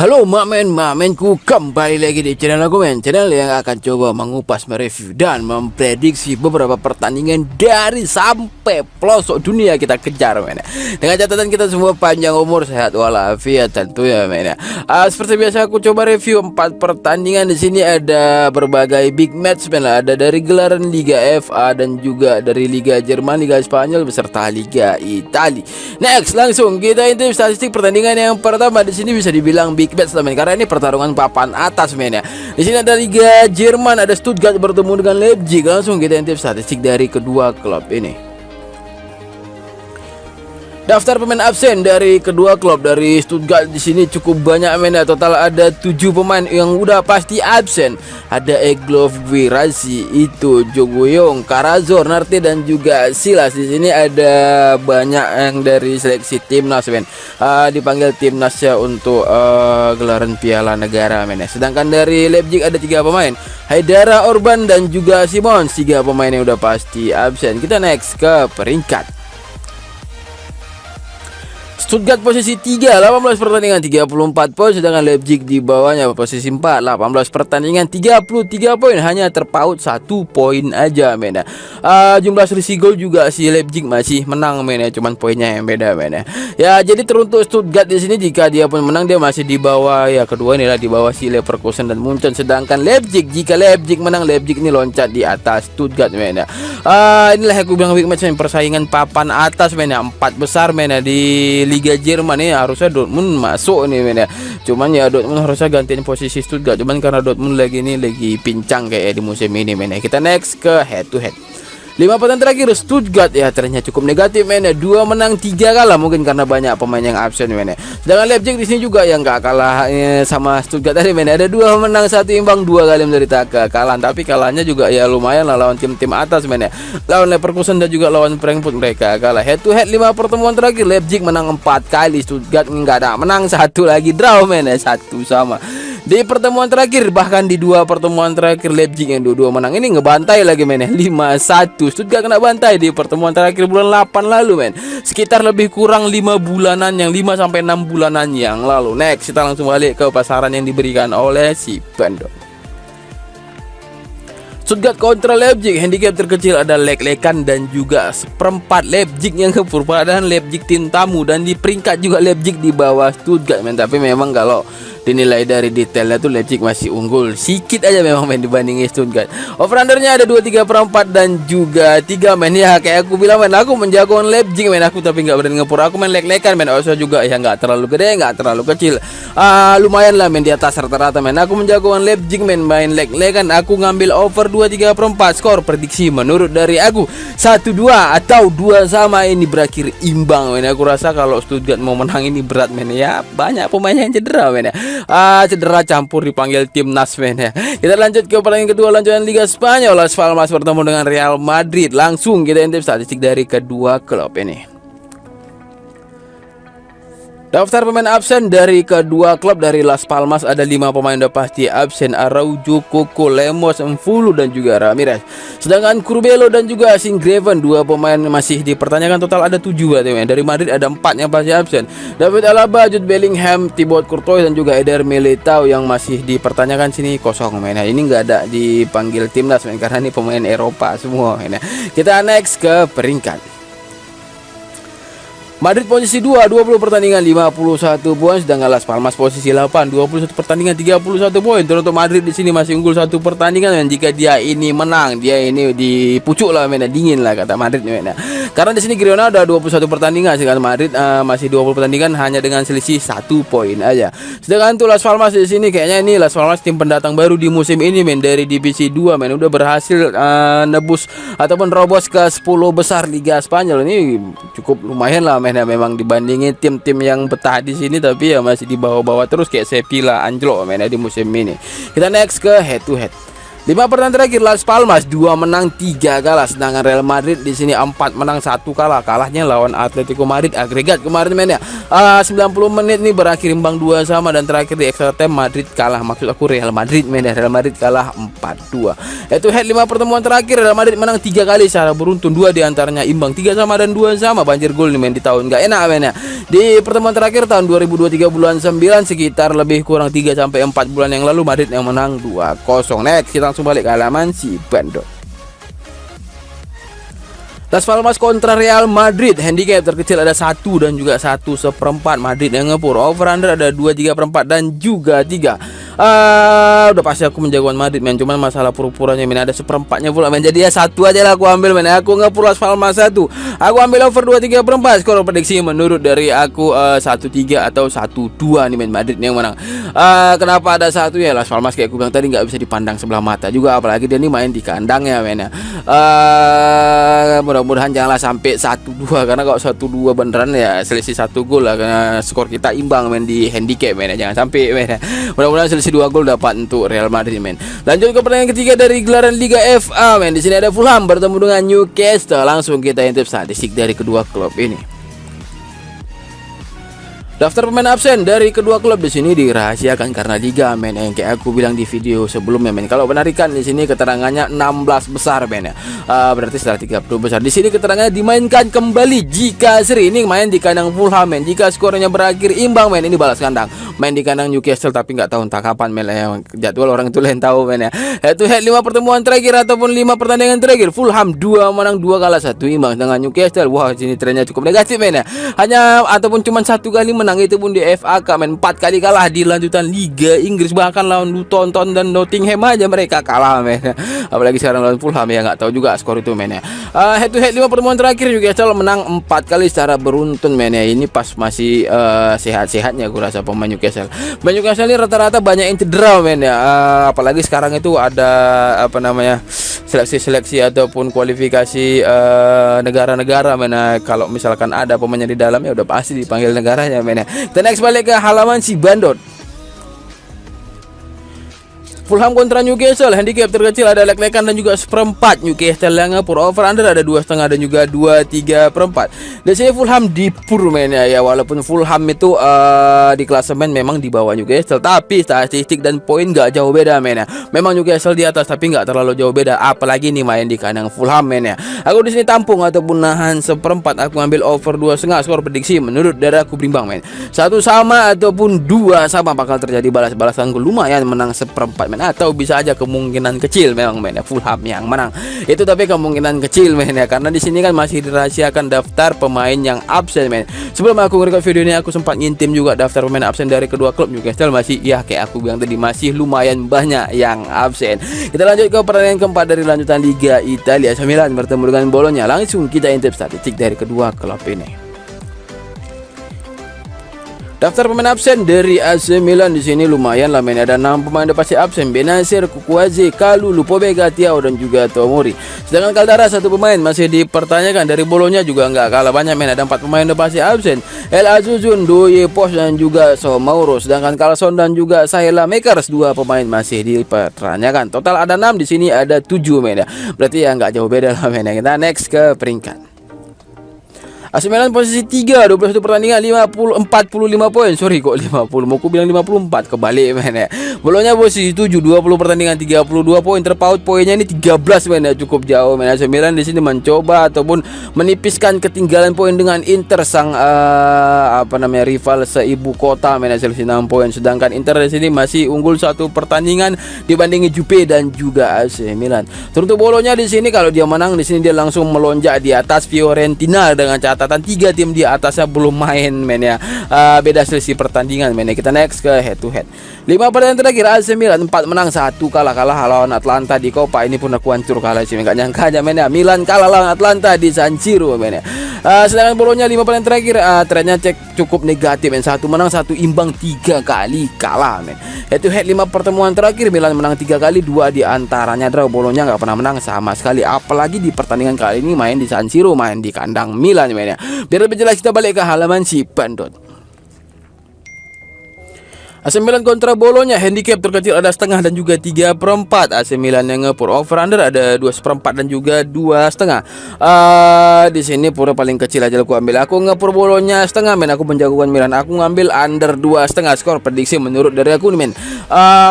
Halo mamenku, kembali lagi di channel aku channel yang akan coba mengupas, mereview, dan memprediksi beberapa pertandingan dari sampai pelosok dunia kita kejar men. Dengan catatan kita semua panjang umur, sehat walafiat tentunya men. Seperti biasa aku coba review 4 pertandingan. Di sini ada berbagai big match men. Ada dari gelaran Liga FA dan juga dari Liga Jerman, Liga Spanyol beserta Liga Italia. Next, langsung kita intip statistik pertandingan yang pertama. Di sini bisa dibilang big match men, karena ini pertarungan papan atas men ya. Di sini ada Liga Jerman, ada Stuttgart bertemu dengan Leipzig. Langsung kita intip statistik dari kedua klub ini. Daftar pemain absen dari kedua klub. Dari Stuttgart di sini cukup banyak men ya. Total ada 7 pemain yang udah pasti absen. Ada Eglof Virasi, itu Jogoyong, Karazor, Narte dan juga Silas. Di sini ada banyak yang dari seleksi timnas men. Dipanggil timnasnya untuk gelaran Piala Negara men ya. Sedangkan dari Leipzig ada 3 pemain. Haidara, Orban dan juga Simons. 3 pemain yang udah pasti absen. Kita next ke peringkat. Stuttgart posisi 3, 18 pertandingan 34 poin, sedangkan Leipzig di bawahnya posisi 4, 18 pertandingan 33 poin, hanya terpaut 1 poin aja men. Jumlah selisih gol juga si Leipzig masih menang men ya, cuman poinnya yang beda men ya. Ya, jadi teruntuk Stuttgart di sini, jika dia pun menang dia masih di bawah ya, kedua inilah di bawah si Leverkusen dan Munchen. Sedangkan Leipzig, jika Leipzig menang, Leipzig ini loncat di atas Stuttgart men ya. Inilah yang aku bilang big match, persaingan papan atas men ya, 4 besar men ya. Di Liga Jerman ini harusnya Dortmund masuk nih men ya. Cuman ya Dortmund harusnya gantiin posisi Stuttgart, cuman karena Dortmund lagi pincang kayak di musim ini men ya. Kita next ke head to head. 5 pertandingan terakhir Stuttgart ya trennya cukup negatif men ya. 2 menang 3 kalah, mungkin karena banyak pemain yang absen men ya. Sedangkan Leipzig di sini juga yang nggak kalah sama Stuttgart tadi men ya. Ada 2 menang 1 imbang, 2 kali menderita kekalahan, tapi kalahnya juga ya lumayan lah lawan tim-tim atas men ya. Lawan Leverkusen dan juga lawan Frankfurt mereka kalah. Head to head 5 pertemuan terakhir Leipzig menang 4 kali, Stuttgart nggak ada menang, 1 lagi draw men ya, 1 sama. Di pertemuan terakhir, bahkan di 2 pertemuan terakhir Leipzig yang 2-2 menang ini ngebantai lagi men ya, 5-1. Stuttgart kena bantai di pertemuan terakhir bulan 8 lalu men. Sekitar lebih kurang 5 bulanan, yang 5 sampai 6 bulanan yang lalu. Next, kita langsung balik ke pasaran yang diberikan oleh si Bandung. Stuttgart kontra Leipzig, handicap terkecil ada leg-legan dan juga seperempat Leipzig yang kepur. Padahal Leipzig tim tamu dan di peringkat juga Leipzig di bawah Stuttgart men. Tapi memang kalau dinilai dari detailnya tuh Leipzig masih unggul sedikit aja memang men dibandingin Stuttgart. Over-undernya ada 2,3/4 dan juga 3 men ya. Kayak aku bilang men, aku menjagokan Leipzig men aku, tapi nggak berani ngepur. Aku main leg-legan men, also juga ya nggak terlalu gede nggak terlalu kecil. Lumayan lah men di atas rata-rata men. Aku menjagokan Leipzig men, main leg-legan. Aku ngambil over 2,3/4. Skor prediksi menurut dari aku 1-2 atau 2 sama, ini berakhir imbang men. Aku rasa kalau Stuttgart mau menang ini berat men ya, banyak pemain yang cedera men ya. Cedera campur dipanggil timnas men ya. Kita lanjut ke pertandingan kedua, lanjutan Liga Spanyol. Las Palmas bertemu dengan Real Madrid. Langsung kita intip statistik dari kedua klub ini. Daftar pemain absen dari kedua klub. Dari Las Palmas ada 5 pemain udah pasti absen: Araujo, Coco, Lemos, Mfulu dan juga Ramirez. Sedangkan Curbelo dan juga Singgraven, 2 pemain masih dipertanyakan. Total ada 7 berarti. Dari Madrid ada 4 yang pasti absen: David Alaba, Jude Bellingham, Thibaut Courtois dan juga Eder Militao. Yang masih dipertanyakan sini kosong men. Ini nggak ada dipanggil timnas men, karena ini pemain Eropa semua men. Kita next ke peringkat. Madrid posisi 2, 20 pertandingan 51 poin, sedangkan Las Palmas posisi 8, 21 pertandingan 31 poin. Teruntuk Madrid di sini masih unggul 1 pertandingan dan jika dia ini menang, dia ini dipucuk lah men, dingin lah kata Madrid men. Karena di sini Girona ada 21 pertandingan, sedangkan Madrid masih 20 pertandingan hanya dengan selisih 1 poin aja. Sedangkan tuh Las Palmas di sini kayaknya ini Las Palmas tim pendatang baru di musim ini men, dari divisi 2 men, udah berhasil nebus ataupun robos ke 10 besar Liga Spanyol. Ini cukup lumayan lah men. Ya, memang dibandingin tim-tim yang betah di sini, tapi ya masih di bawah-bawah terus kayak Sevilla, Anjlok men di musim ini. Kita next ke head to head. 5 pertandingan terakhir Las Palmas 2 menang 3 kalah, sedangkan Real Madrid di sini 4 menang 1 kalah. Kalahnya lawan Atletico Madrid agregat kemarin mainnya. 90 menit ini berakhir imbang 2 sama, dan terakhir di extra time Madrid kalah. Maksud aku Real Madrid mainnya. Real Madrid kalah 4-2. Head to head 5 pertemuan terakhir Real Madrid menang 3 kali secara beruntun, 2 diantaranya imbang, 3 sama dan 2 sama. Banjir gol nih main di tahun gak enak mainnya. Di pertemuan terakhir tahun 2023 bulan 9, sekitar lebih kurang 3 sampai 4 bulan yang lalu, Madrid yang menang 2-0. Next kita langsung balik ke halaman si Bandot. Las Palmas kontra Real Madrid, handicap terkecil ada 1 dan juga 1/4. Madrid yang ngepur, over under ada 2/3/4 dan juga 3. Udah pasti aku menjagoan Madrid men, cuman masalah pura-puranya men, ada 1/4-nya pula men. Jadi ya 1 aja lah aku ambil men. Aku ngepur Las Palmas 1. Aku ambil over 2/3/4. Skor prediksi menurut dari aku 1-3 atau 1-2 nih men, Madrid yang menang. Kenapa ada 1 ya? Las Palmas kayak aku bilang tadi nggak bisa dipandang sebelah mata juga, apalagi dia nih main di kandangnya men ya. Mudah-mudahan janganlah sampai 1-2, karena kalau 1-2 beneran ya selisih 1 gol lah, karena skor kita imbang men di handicap men ya. Jangan sampai men ya. Mudah-mudahan selisih 2 gol dapat untuk Real Madrid men. Lanjut ke pertandingan ketiga dari gelaran Liga FA men. Di sini ada Fulham bertemu dengan Newcastle. Langsung kita intip statistik dari kedua klub ini. Daftar pemain absen dari kedua klub di sini dirahasiakan karena liga men, yang kayak aku bilang di video sebelumnya men. Kalau penarikan di sini keterangannya 16 besar men ya. Berarti setelah 30 besar. Di sini keterangannya dimainkan kembali jika seri ini main di kandang Fulham men. Jika skornya berakhir imbang men, ini balas kandang. Main di kandang Newcastle tapi nggak tahu entah kapan men ya. Jadwal orang itu lain tahu men ya. Head to head 5 pertemuan terakhir ataupun 5 pertandingan terakhir, Fulham 2 menang 2 kalah 1 imbang dengan Newcastle. Wah, sini trennya cukup negatif men ya. Hanya ataupun cuma 1 kali menang, itu pun di FA Cup men. 4 kali kalah di lanjutan Liga Inggris, bahkan lawan Luton Town dan Nottingham aja mereka kalah men. Apalagi sekarang lawan Fulham ya, nggak tahu juga skor itu men ya. Head to head 5 pertemuan terakhir Newcastle menang 4 kali secara beruntun men ya. Ini pas masih sehat-sehatnya gue rasa pemain Newcastle. Pemain Newcastle ini rata-rata banyak yang cedera men ya. Apalagi sekarang itu ada apa namanya, seleksi-seleksi ataupun kualifikasi negara-negara men. Kalau misalkan ada pemainnya di dalam ya udah pasti dipanggil negaranya men ya. Kita next balik ke halaman si Bandot. Fulham kontra Newcastle, handicap terkecil ada lek-lekan dan juga 1/4. Newcastle yang ngepur, over under ada 2,5 dan juga 2/3/4. Di sini Fulham dipur men ya. Walaupun Fulham itu di klasemen memang di bawah Newcastle, tapi statistik dan poin gak jauh beda men ya. Memang Newcastle di atas tapi nggak terlalu jauh beda, apalagi nih main di kandang Fulham men ya. Aku di sini tampung ataupun nahan 1/4. Aku ambil over 2,5. Skor prediksi menurut dari aku berimbang men. 1 sama ataupun 2 sama, bakal terjadi balas-balasan gol lumayan, menang 1/4 men. Atau bisa aja kemungkinan kecil memang men ya Fulham yang menang. Itu tapi kemungkinan kecil men ya, karena di sini kan masih dirahasiakan daftar pemain yang absen men. Sebelum aku record video ini aku sempat ngintim juga daftar pemain absen dari kedua klub. Newcastle masih ya kayak aku bilang tadi, masih lumayan banyak yang absen. Kita lanjut ke pertandingan keempat dari lanjutan Liga Italia. Milan bertemu dengan Bologna. Langsung kita intip statistik dari kedua klub ini. Daftar pemain absen dari AC Milan di sini lumayan lah men. Ada 6 pemain udah pasti absen: Bennacer, Cukwueze, Kalulu, Pobega, Thiaw dan juga Tomori. Sedangkan Caldara 1 pemain masih dipertanyakan. Dari Bologna juga nggak kalah banyak men. Ada 4 pemain udah pasti absen: El Azuzun, Doye, Pos dan juga Somauro. Sedangkan Carlson dan juga Saela Makers 2 pemain masih dipertanyakan. Total ada 6, di sini ada 7 men ya. Berarti ya nggak jauh beda lah men ya. Kita next ke peringkat. AC Milan posisi 3, 21 pertandingan, 45 poin. Sorry kok 50, mau aku bilang 54, kebalik men ya. Bologna posisi 7, 20 pertandingan, 32 poin. Terpaut poinnya ini 13 men ya, cukup jauh men. AC Milan di sini mencoba ataupun menipiskan ketinggalan poin dengan Inter, sang rival seibu kota men ya, selisih 6 poin. Sedangkan Inter di sini masih unggul 1 pertandingan dibandingi Juve dan juga AC Milan. Untuk Bologna di sini kalau dia menang di sini dia langsung melonjak di atas Fiorentina dengan catatan 3 tim di atasnya belum main men ya. Beda selisih pertandingan men ya. Kita next ke head to head. 5 pertandingan terakhir AC Milan 4 menang 1 kalah lawan Atlanta di Coppa. Ini pun aku hancur kalah sih, enggak nyangka aja men ya. Milan kalah lawan Atlanta di San Siro men ya. Sedangkan Bologna 5 pertandingan terakhir trennya cukup negatif men. 1 menang 1 imbang, 3 kali kalah men. Head to head 5 pertemuan terakhir Milan menang 3 kali, 2 di antaranya draw. Bologna nggak pernah menang sama sekali, apalagi di pertandingan kali ini main di San Siro, main di kandang Milan men ya. Biar lebih jelas kita balik ke halaman si Bandot. AC Milan kontra Bolonya, handicap terkecil ada setengah dan juga 3/4. AC Milan yang ngepur over under ada 2/4 dan juga 2,5. Di sini pura paling kecil aja aku ambil. Aku ngepur Bolonya setengah, men. Aku menjagokan Milan. Aku ngambil under 2,5. Skor prediksi menurut dari aku nih, men.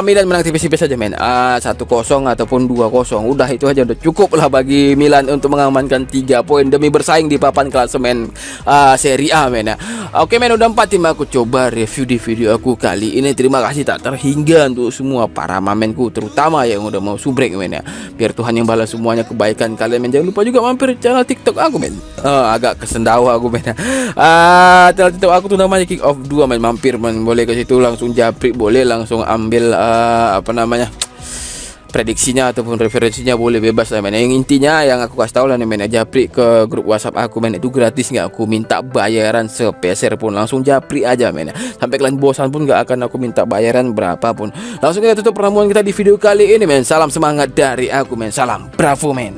Milan menang tipis-tipis saja, men. 1-0 ataupun 2-0. Udah itu aja udah cukup lah bagi Milan untuk mengamankan 3 poin demi bersaing di papan klasemen Serie A, men. Oke, men, udah 4 tim aku coba review di video aku kali ini. Terima kasih tak terhingga untuk semua para mamenku, terutama yang udah mau subrek, men, ya. Biar Tuhan yang balas semuanya kebaikan kalian, men. Jangan lupa juga mampir channel TikTok aku, men. Agak kesendawa aku, men. Channel TikTok aku tuh namanya Kick Off 2, men. Mampir, men. Boleh ke situ langsung japri, boleh langsung ambil prediksinya ataupun referensinya, boleh bebas lah, men. Yang intinya yang aku kasih tahu lah nih, men, japri ke grup WhatsApp aku, men. Itu gratis, nggak aku minta bayaran sepeser pun. Langsung japri aja, men. Sampai kalian bosan pun nggak akan aku minta bayaran berapapun. Langsung kita tutup pertemuan kita di video kali ini, men. Salam semangat dari aku, men. Salam bravo, men.